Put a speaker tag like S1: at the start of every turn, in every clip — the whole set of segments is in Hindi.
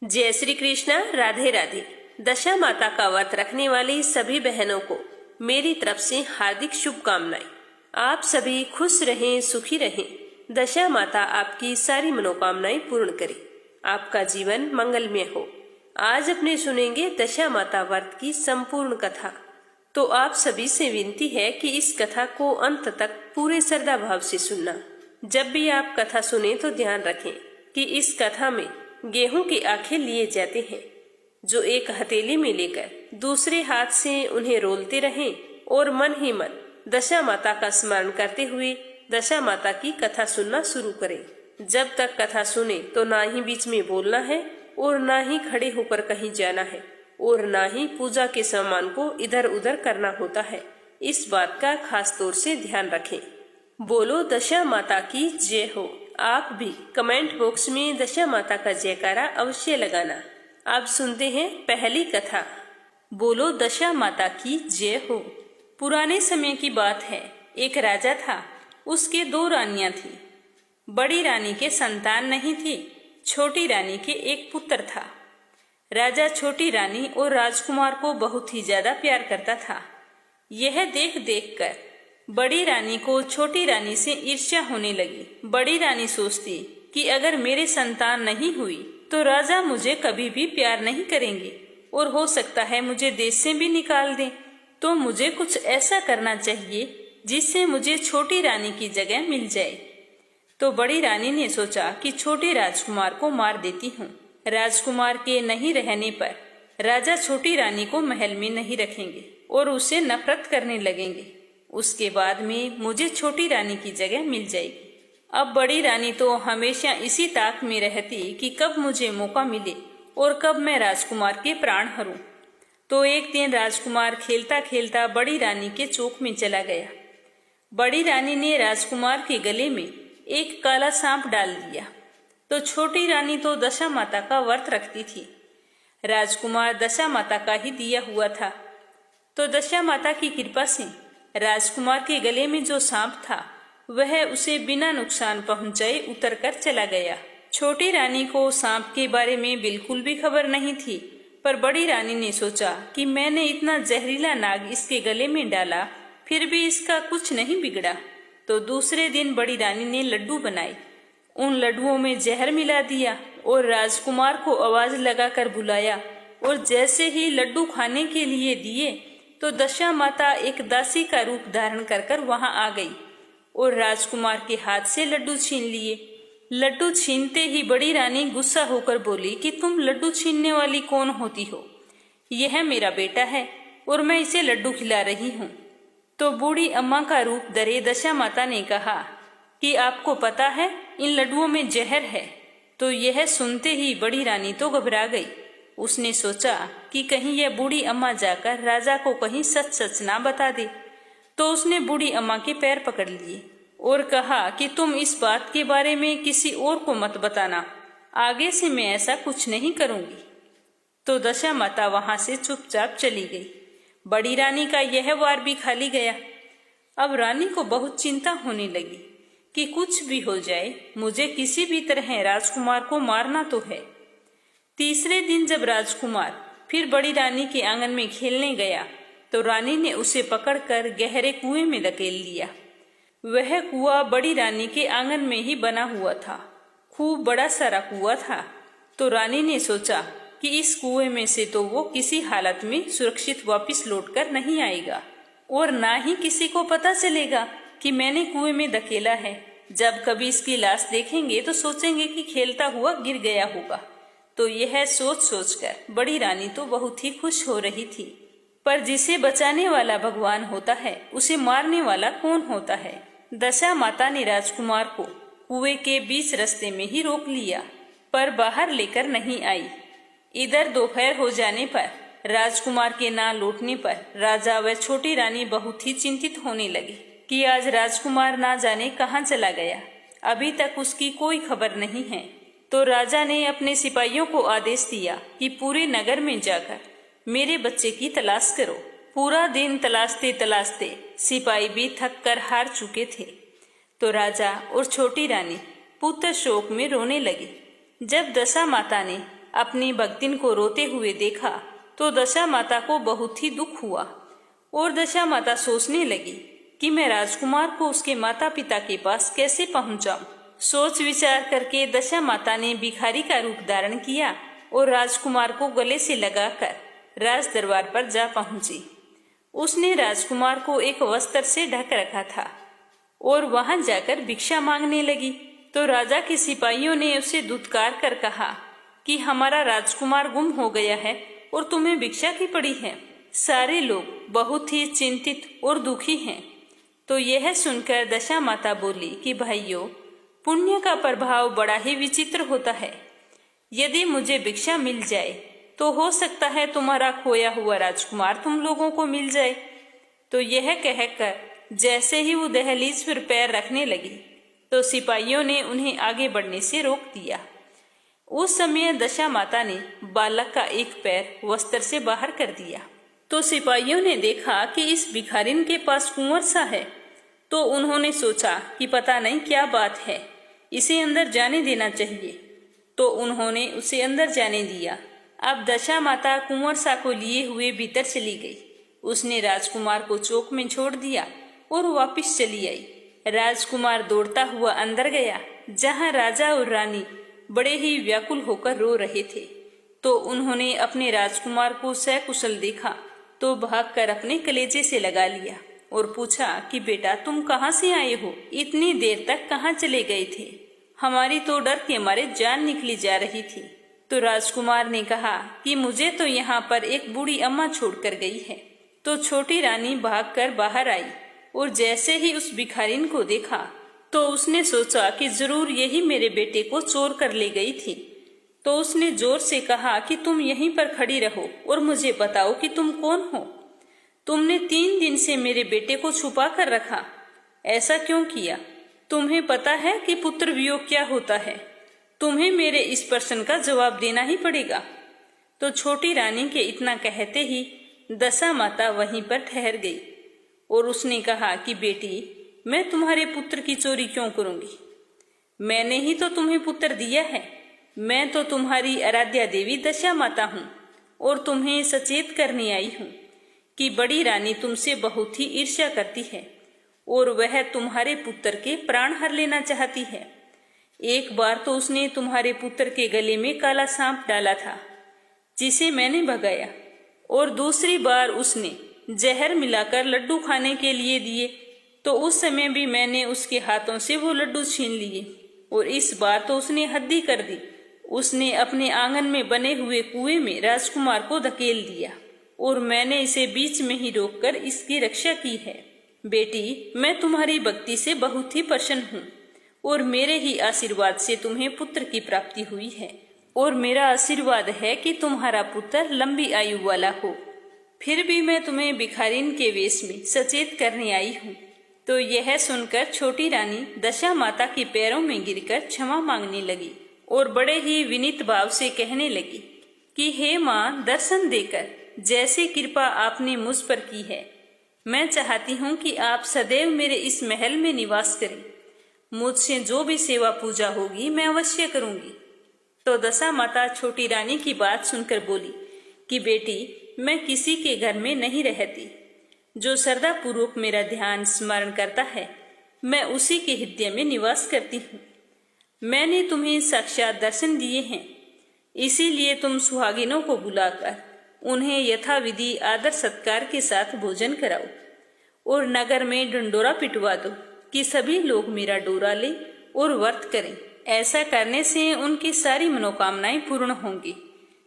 S1: जय श्री कृष्णा। राधे राधे। दशा माता का व्रत रखने वाली सभी बहनों को मेरी तरफ से हार्दिक शुभकामनाएं। आप सभी खुश रहें, सुखी रहें। दशा माता आपकी सारी मनोकामनाएं पूर्ण करे, आपका जीवन मंगलमय हो। आज अपने सुनेंगे दशा माता व्रत की संपूर्ण कथा। तो आप सभी से विनती है कि इस कथा को अंत तक पूरे श्रद्धा भाव से सुनना। जब भी आप कथा सुने तो ध्यान रखें कि इस कथा में गेहूं की आंखें लिए जाते हैं, जो एक हथेली में लेकर दूसरे हाथ से उन्हें रोलते रहें और मन ही मन दशा माता का स्मरण करते हुए दशा माता की कथा सुनना शुरू करें। जब तक कथा सुने तो ना ही बीच में बोलना है और ना ही खड़े होकर कहीं जाना है और ना ही पूजा के सामान को इधर उधर करना होता है। इस बात का खास तौर से ध्यान रखें। बोलो दशा माता की जय हो। आप भी कमेंट बॉक्स में दशा माता का जयकारा अवश्य लगाना। आप सुनते हैं पहली कथा। बोलो दशा माता की जय हो। पुराने समय की बात है। एक राजा था, उसके 2 रानियां थी। बड़ी रानी के संतान नहीं थी, छोटी रानी के एक पुत्र था। राजा छोटी रानी और राजकुमार को बहुत ही ज्यादा प्यार करता था। यह देख देख कर बड़ी रानी को छोटी रानी से ईर्ष्या होने लगी। बड़ी रानी सोचती कि अगर मेरे संतान नहीं हुई तो राजा मुझे कभी भी प्यार नहीं करेंगे और हो सकता है मुझे देश से भी निकाल दें। तो मुझे कुछ ऐसा करना चाहिए जिससे मुझे छोटी रानी की जगह मिल जाए। तो बड़ी रानी ने सोचा कि छोटे राजकुमार को मार देती हूँ। राजकुमार के नहीं रहने पर राजा छोटी रानी को महल में नहीं रखेंगे और उसे नफरत करने लगेंगे। उसके बाद में मुझे छोटी रानी की जगह मिल जाएगी। अब बड़ी रानी तो हमेशा इसी ताक में रहती कि कब मुझे मौका मिले और कब मैं राजकुमार के प्राण हरूं। तो एक दिन राजकुमार खेलता खेलता बड़ी रानी के चौक में चला गया। बड़ी रानी ने राजकुमार के गले में एक काला सांप डाल दिया। तो छोटी रानी तो दशा माता का व्रत रखती थी। राजकुमार दशा माता का ही दिया हुआ था। तो दशा माता की कृपा से राजकुमार के गले में जो सांप था वह उसे बिना नुकसान पहुंचाए उतर कर चला गया। छोटी रानी को सांप के बारे में बिल्कुल भी खबर नहीं थी, पर बड़ी रानी ने सोचा कि मैंने इतना जहरीला नाग इसके गले में डाला, फिर भी इसका कुछ नहीं बिगड़ा। तो दूसरे दिन बड़ी रानी ने लड्डू बनाए, उन लड्डुओं में जहर मिला दिया और राजकुमार को आवाज लगाकर बुलाया। और जैसे ही लड्डू खाने के लिए दिए तो दशा माता एक दासी का रूप धारण कर वहां आ गई और राजकुमार के हाथ से लड्डू छीन लिए। लड्डू छीनते ही बड़ी रानी गुस्सा होकर बोली कि तुम लड्डू छीनने वाली कौन होती हो? यह मेरा बेटा है और मैं इसे लड्डू खिला रही हूँ। तो बूढ़ी अम्मा का रूप धरे दशा माता ने कहा कि आपको पता है इन लड्डुओं में जहर है। तो यह सुनते ही बड़ी रानी तो घबरा गई। उसने सोचा कि कहीं यह बूढ़ी अम्मा जाकर राजा को कहीं सच सच ना बता दे। तो उसने बूढ़ी अम्मा के पैर पकड़ लिए और कहा कि तुम इस बात के बारे में किसी और को मत बताना, आगे से मैं ऐसा कुछ नहीं करूंगी। तो दशा माता वहां से चुपचाप चली गई। बड़ी रानी का यह वार भी खाली गया। अब रानी को बहुत चिंता होने लगी कि कुछ भी हो जाए मुझे किसी भी तरह राजकुमार को मारना तो है। तीसरे दिन जब राजकुमार फिर बड़ी रानी के आंगन में खेलने गया तो रानी ने उसे पकड़कर गहरे कुएं में धकेल दिया। वह कुआं बड़ी रानी के आंगन में ही बना हुआ था। खूब बड़ा सारा कुआं था। तो रानी ने सोचा कि इस कुएं में से तो वो किसी हालत में सुरक्षित वापस लौटकर नहीं आएगा और ना ही किसी को पता चलेगा कि मैंने कुएं में धकेला है। जब कभी इसकी लाश देखेंगे तो सोचेंगे कि खेलता हुआ गिर गया होगा। तो यह सोच सोचकर बड़ी रानी तो बहुत ही खुश हो रही थी। पर जिसे बचाने वाला भगवान होता है उसे मारने वाला कौन होता है? दशा माता ने राजकुमार को कुएं के बीच रास्ते में ही रोक लिया, पर बाहर लेकर नहीं आई। इधर दोपहर हो जाने पर राजकुमार के ना लौटने पर राजा व छोटी रानी बहुत ही चिंतित होने लगे कि आज राजकुमार ना जाने कहाँ चला गया। अभी तक उसकी कोई खबर नहीं है। तो राजा ने अपने सिपाहियों को आदेश दिया कि पूरे नगर में जाकर मेरे बच्चे की तलाश करो। पूरा दिन तलाशते तलाशते सिपाही भी थक कर हार चुके थे। तो राजा और छोटी रानी पुत्र शोक में रोने लगे। जब दशा माता ने
S2: अपनी भक्तिन को रोते हुए देखा तो दशा माता को बहुत ही दुख हुआ और दशा माता सोचने लगी कि मैं राजकुमार को उसके माता पिता के पास कैसे पहुंचाऊं। सोच विचार करके दशा माता ने भिखारी का रूप धारण किया और राजकुमार को गले से लगाकर राज दरबार पर जा पहुंची। उसने राजकुमार को एक वस्त्र से ढक रखा था और वहां जाकर भिक्षा मांगने लगी तो राजा के सिपाहियों ने उसे धुतकार कर कहा कि हमारा राजकुमार गुम हो गया है और तुम्हें भिक्षा की पड़ी है। सारे लोग बहुत ही चिंतित और दुखी हैं। तो यह सुनकर दशा माता बोली कि भाइयों, पुण्य का प्रभाव बड़ा ही विचित्र होता है। यदि मुझे भिक्षा मिल जाए तो हो सकता है तुम्हारा खोया हुआ राजकुमार तुम लोगों को मिल जाए। तो यह कहकर जैसे ही वो दहलीज पर पैर रखने लगी तो सिपाहियों ने उन्हें आगे बढ़ने से रोक दिया। उस समय दशा माता ने बालक का एक पैर वस्त्र से बाहर कर दिया तो सिपाहियों ने देखा कि इस भिखारिन के पास कुंवर सा है। तो उन्होंने सोचा कि पता नहीं क्या बात है, इसे अंदर जाने देना चाहिए। तो उन्होंने उसे अंदर जाने दिया। अब दशा माता कुंवर सा को लिए हुए भीतर चली गई। उसने राजकुमार को चौक में छोड़ दिया और वापस चली आई। राजकुमार दौड़ता हुआ अंदर गया जहां राजा और रानी बड़े ही व्याकुल होकर रो रहे थे। तो उन्होंने अपने राजकुमार को सकुशल देखा तो भागकर अपने कलेजे से लगा लिया और पूछा कि बेटा, तुम कहाँ से आए हो? इतनी देर तक कहाँ चले गए थे? हमारी तो डर के मारे जान निकली जा रही थी। तो राजकुमार ने कहा कि मुझे तो यहाँ पर एक बूढ़ी अम्मा छोड़कर गई है। तो छोटी रानी भागकर बाहर आई और जैसे ही उस भिखारिन को देखा तो उसने सोचा कि जरूर यही मेरे बेटे को चोर कर ले गई थी। तो उसने जोर से कहा कि तुम यहीं पर खड़ी रहो और मुझे बताओ कि तुम कौन हो। तुमने 3 दिन से मेरे बेटे को छुपा कर रखा, ऐसा क्यों किया? तुम्हें पता है कि पुत्र वियोग क्या होता है? तुम्हें मेरे इस प्रश्न का जवाब देना ही पड़ेगा। तो छोटी रानी के इतना कहते ही दशा माता वहीं पर ठहर गई और उसने कहा कि बेटी, मैं तुम्हारे पुत्र की चोरी क्यों करूंगी? मैंने ही तो तुम्हें पुत्र दिया है। मैं तो तुम्हारी आराध्या देवी दशा माता हूँ और तुम्हें सचेत करने आई हूँ कि बड़ी रानी तुमसे बहुत ही ईर्ष्या करती है और वह तुम्हारे पुत्र के प्राण हर लेना चाहती है। एक बार तो उसने तुम्हारे पुत्र के गले में काला सांप डाला था जिसे मैंने भगाया, और दूसरी बार उसने जहर मिलाकर लड्डू खाने के लिए दिए तो उस समय भी मैंने उसके हाथों से वो लड्डू छीन लिए, और इस बार तो उसने हद्दी कर दी। उसने अपने आंगन में बने हुए कुएं में राजकुमार को धकेल दिया और मैंने इसे बीच में ही रोककर इसकी रक्षा की है। बेटी, मैं तुम्हारी भक्ति से बहुत ही प्रसन्न हूँ और मेरे ही आशीर्वाद से तुम्हें पुत्र की प्राप्ति हुई है, और मेरा आशीर्वाद है कि तुम्हारा पुत्र लंबी आयु वाला हो। फिर भी मैं तुम्हें भिखारिन के वेश में सचेत करने आई हूँ। तो यह सुनकर छोटी रानी दशा माता के पैरों में गिरकर क्षमा मांगने लगी और बड़े ही विनीत भाव से कहने लगी कि हे माँ, दर्शन देकर जैसे कृपा आपने मुझ पर की है, मैं चाहती हूँ कि आप सदैव मेरे इस महल में निवास करें। मुझसे जो भी सेवा पूजा होगी मैं अवश्य करूंगी। तो दशा माता छोटी रानी की बात सुनकर बोली कि बेटी, मैं किसी के घर में नहीं रहती। जो श्रद्धा पूर्वक मेरा ध्यान स्मरण करता है, मैं उसी के हृदय में निवास करती हूँ। मैंने तुम्हें साक्षात दर्शन दिए हैं, इसीलिए तुम सुहागिनों को बुलाकर उन्हें यथाविधि आदर सत्कार के साथ भोजन कराओ और नगर में डंडोरा पिटवा दो कि सभी लोग मेरा डोरा लें और व्रत करें। ऐसा करने से उनकी सारी मनोकामनाएं पूर्ण होंगी,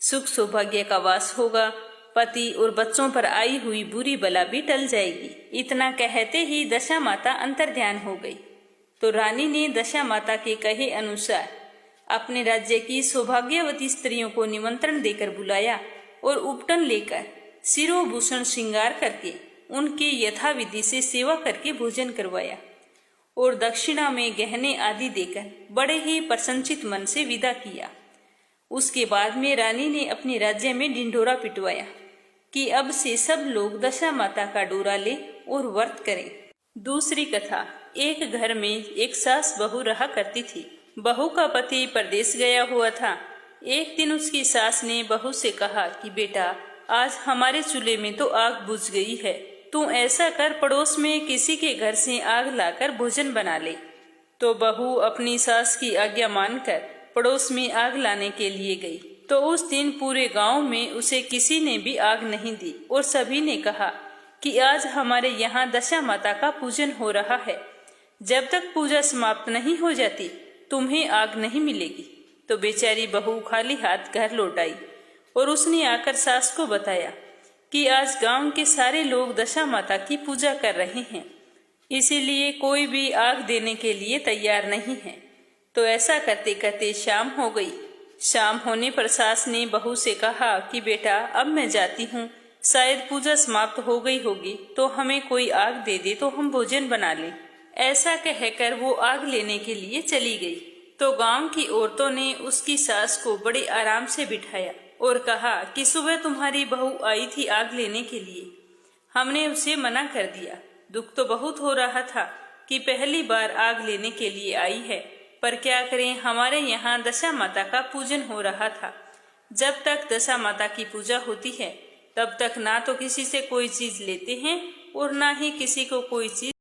S2: सुख सौभाग्य का वास होगा, पति और बच्चों पर आई हुई बुरी बला भी टल जाएगी। इतना कहते ही दशा माता अंतर्ध्यान हो गई। तो रानी ने दशा माता के कहे अनुसार अपने राज्य की सौभाग्यवती स्त्रियों को निमंत्रण देकर बुलाया और उपटन लेकर सिरोभूषण श्रृंगार करके उनके यथाविधि से सेवा करके भोजन करवाया और दक्षिणा में गहने आदि देकर बड़े ही प्रसन्नचित मन से विदा किया। उसके बाद में रानी ने अपने राज्य में ढिंढोरा पिटवाया कि अब से सब लोग दशा माता का डोरा ले और व्रत करें। दूसरी कथा। एक घर में एक सास बहू रहा करती थी। बहू का पति परदेश गया हुआ था एक दिन उसकी सास ने बहू से कहा कि बेटा, आज हमारे चूल्हे में तो आग बुझ गई है, तू ऐसा कर, पड़ोस में किसी के घर से आग लाकर भोजन बना ले। तो बहू अपनी सास की आज्ञा मानकर पड़ोस में आग लाने के लिए गई। तो उस दिन पूरे गांव में उसे किसी ने भी आग नहीं दी और सभी ने कहा कि आज हमारे यहाँ दशा माता का पूजन हो रहा है, जब तक पूजा समाप्त नहीं हो जाती तुम्हें आग नहीं मिलेगी। तो बेचारी बहू खाली हाथ घर लौट आई और उसने आकर सास को बताया कि आज गांव के सारे लोग दशा माता की पूजा कर रहे हैं, इसीलिए कोई भी आग देने के लिए तैयार नहीं है। तो ऐसा करते करते शाम हो गई। शाम होने पर सास ने बहू से कहा कि बेटा, अब मैं जाती हूँ, शायद पूजा समाप्त हो गई होगी तो हमें कोई आग दे दे तो हम भोजन बना लें। ऐसा कहकर वो आग लेने के लिए चली गई। तो गांव की औरतों ने उसकी सास को बड़े आराम से बिठाया और कहा कि सुबह तुम्हारी बहू आई थी आग लेने के लिए, हमने उसे मना कर दिया। दुख तो बहुत हो रहा था कि पहली बार आग लेने के लिए आई है, पर क्या करें, हमारे यहाँ दशा माता का पूजन हो रहा था। जब तक दशा माता की पूजा होती है तब तक ना तो किसी से कोई चीज लेते हैं और ना ही किसी को कोई चीज